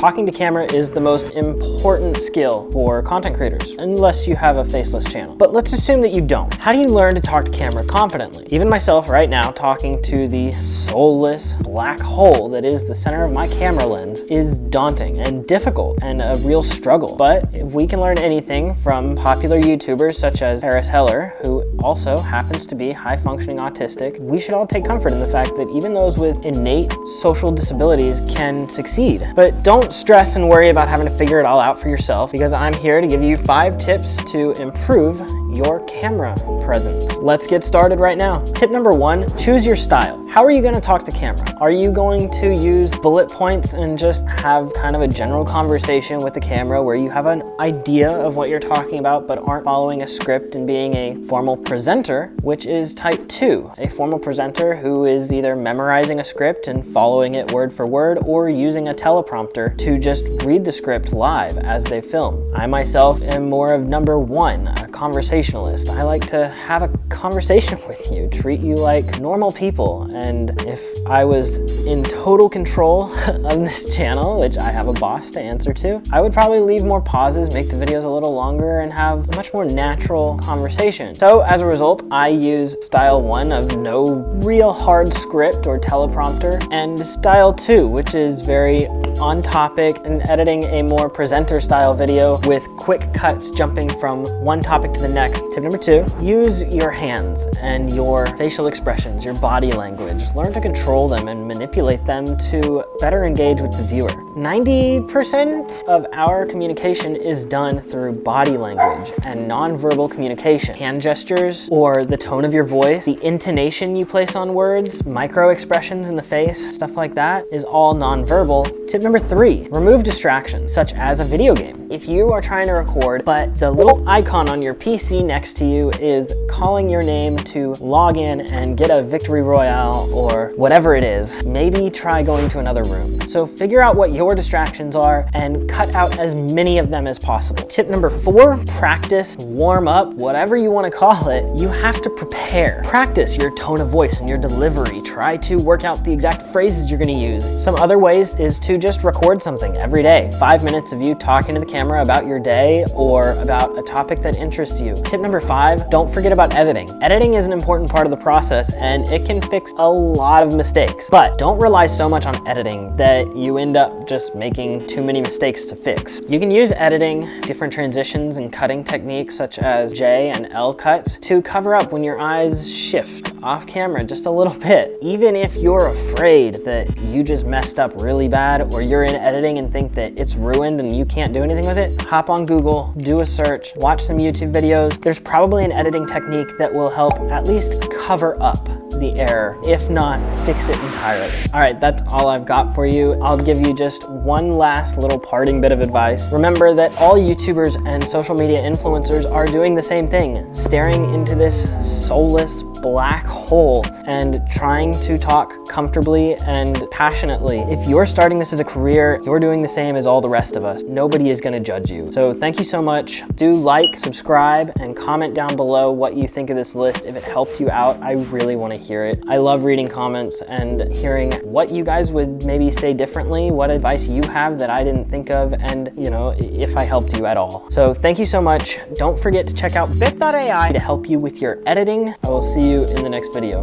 talking to camera is the most important skill for content creators, unless you have a faceless channel. But let's assume that you don't. How do you learn to talk to camera confidently? Even myself right now, talking to the soulless black hole that is the center of my camera lens is daunting and difficult and a real struggle. But if we can learn anything from popular YouTubers such as Harris Heller, who also happens to be high-functioning autistic, we should all take comfort in the fact that even those with innate social disabilities can succeed. But don't stress and worry about having to figure it all out for yourself, because I'm here to give you 5 tips to improve your camera presence. Let's get started right now. Tip number 1, choose your style. How are you going to talk to camera? Are you going to use bullet points and just have kind of a general conversation with the camera where you have an idea of what you're talking about but aren't following a script and being a formal presenter, which is type 2, a formal presenter who is either memorizing a script and following it word for word or using a teleprompter to just read the script live as they film. I myself am more of number 1, a conversationalist. I like to have a conversation with you, treat you like normal people. And if I was in total control of this channel, which I have a boss to answer to, I would probably leave more pauses, make the videos a little longer, and have a much more natural conversation. So as a result, I use style 1 of no real hard script or teleprompter, and style 2, which is very on topic and editing a more presenter style video with quick cuts jumping from one topic to the next. Tip number 2, use your hands and your facial expressions, your body language. Learn to control them and manipulate them to better engage with the viewer. 90% of our communication is done through body language and nonverbal communication. Hand gestures or the tone of your voice, the intonation you place on words, micro expressions in the face, stuff like that is all nonverbal. Tip number 3, remove distractions, such as a video game. If you are trying to record, but the little icon on your PC next to you is calling your name to log in and get a victory royale or whatever it is, maybe try going to another room. So figure out what your distractions are and cut out as many of them as possible. Tip number 4, practice, warm up, whatever you want to call it. You have to prepare. Practice your tone of voice and your delivery. Try to work out the exact phrases you're going to use. Some other ways is to just record something every day. 5 minutes of you talking to the camera about your day or about a topic that interests you. Tip number 5, don't forget about editing. Editing is an important part of the process and it can fix a lot of mistakes, but don't rely so much on editing that you end up just making too many mistakes to fix. You can use editing, different transitions and cutting techniques such as J and L cuts to cover up when your eyes shift off camera just a little bit. Even if you're afraid that you just messed up really bad or you're in editing and think that it's ruined and you can't do anything with it, hop on Google, do a search, watch some YouTube videos. There's probably an editing technique that will help at least cover up the error, if not fix it entirely. All right, that's all I've got for you. I'll give you just one last little parting bit of advice. Remember that all YouTubers and social media influencers are doing the same thing, staring into this soulless black hole and trying to talk comfortably and passionately. If you're starting this as a career, you're doing the same as all the rest of us. Nobody is going to judge you. So thank you so much. Do like, subscribe, and comment down below what you think of this list. If it helped you out, I really want to hear it. I love reading comments and hearing what you guys would maybe say differently, what advice you have that I didn't think of, and if I helped you at all. So thank you so much. Don't forget to check out Bith.ai to help you with your editing. I will see you in the next video.